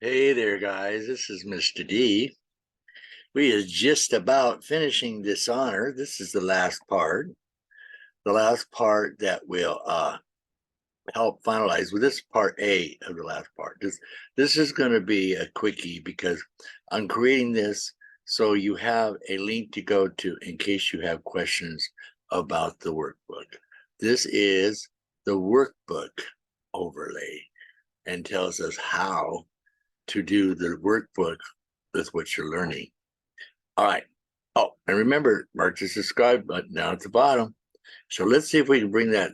Hey there, guys. This is Mr. D. We are just about finishing this honor. This is the last part that will help finalize. Well, this is part A of the last part. This is going to be a quickie because I'm creating this so you have a link to go to in case you have questions about the workbook. This is the workbook overlay and tells us how to do the workbook with what you're learning. All right. Oh, and remember, mark the subscribe button down at the bottom. So let's see if we can bring that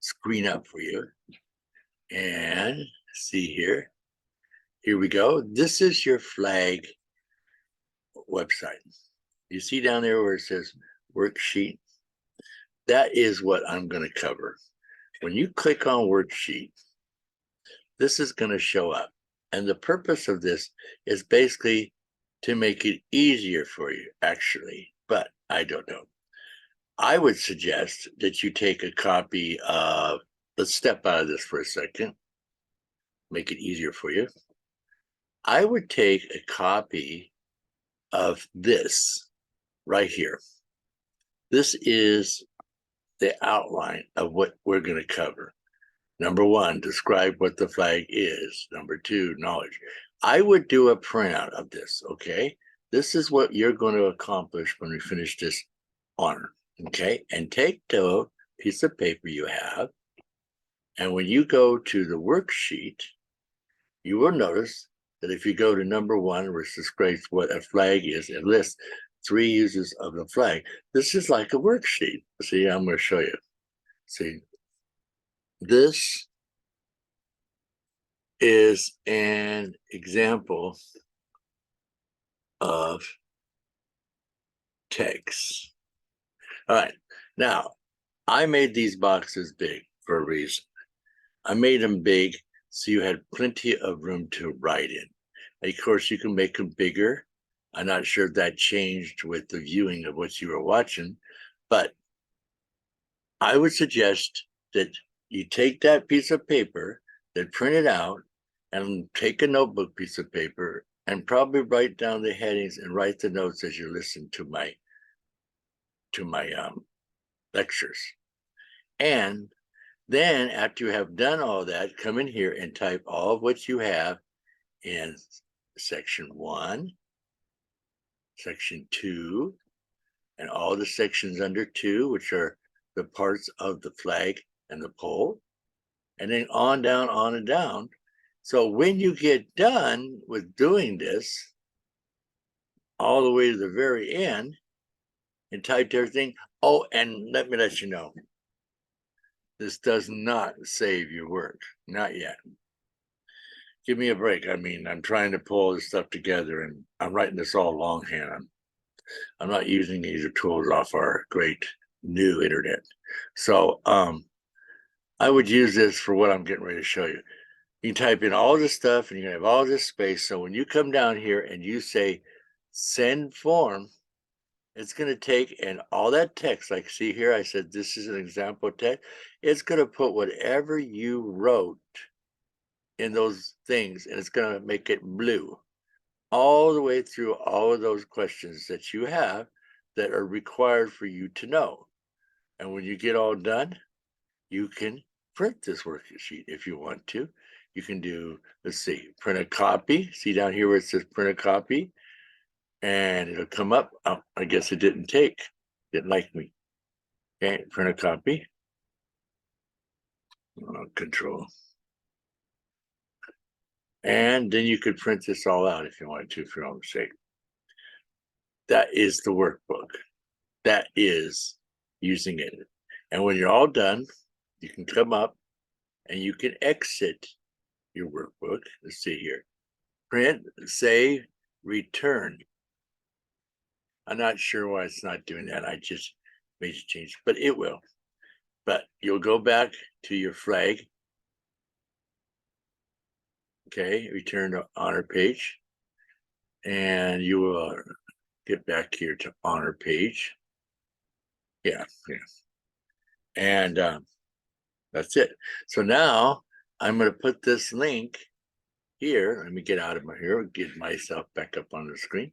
screen up for you. And see here. Here we go. This is your flag website. You see down there where it says worksheet? That is what I'm going to cover. When you click on worksheet, this is going to show up. And the purpose of this is basically to make it easier for you, actually, but I don't know. I would suggest that you take a copy of, let's step out of this for a second, make it easier for you. I would take a copy of this right here. This is the outline of what we're going to cover. Number one, describe what the flag is. Number two, knowledge. I would do a printout of this, okay? This is what you're going to accomplish when we finish this honor, okay? And take the piece of paper you have, and when you go to the worksheet, you will notice that if you go to number one, which describes what a flag is, it lists 3 uses of the flag. This is like a worksheet. See, I'm going to show you. See, this is an example of text. All right. Now, I made these boxes big for a reason. I made them big so you had plenty of room to write in. And of course, you can make them bigger. I'm not sure if that changed with the viewing of what you were watching, but I would suggest that you take that piece of paper, that print it out, and take a notebook piece of paper and probably write down the headings and write the notes as you listen to my lectures. And then after you have done all that, come in here and type all of what you have in section 1, section 2, and all the sections under 2, which are the parts of the flag and the pole, and then on down, on and down. So when you get done with doing this, all the way to the very end, and typed everything. Oh, and let me let you know, this does not save your work, not yet. Give me a break. I mean, I'm trying to pull this stuff together, and I'm writing this all longhand. I'm not using these tools off our great new internet. So I would use this for what I'm getting ready to show you. You can type in all this stuff and you can have all this space. So when you come down here and you say send form, it's going to take and all that text, like see here, I said this is an example text. It's going to put whatever you wrote in those things and it's going to make it blue all the way through all of those questions that you have that are required for you to know. And when you get all done, you can print this worksheet if you want to. You can do, let's see, print a copy. See down here where it says print a copy, and it'll come up. Oh, I guess it didn't like me. Okay, print a copy. Control. And then you could print this all out if you wanted to, for your own sake. That is the workbook. That is using it. And when you're all done, you can come up and you can exit your workbook. Let's see here. Print, save, return. I'm not sure why it's not doing that. I just made a change, but it will. But you'll go back to your flag. Okay, return to honor page. And you will get back here to honor page. Yeah. And that's it. So now I'm going to put this link here, let me get out of my here, get myself back up on the screen.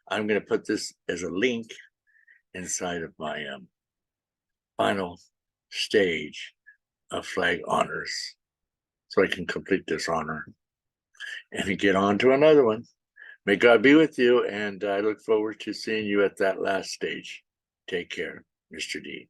I'm going to put this as a link inside of my final stage of flag honors, so I can complete this honor and get on to another one. May God be with you, and I look forward to seeing you at that last stage. Take care, Mr. D.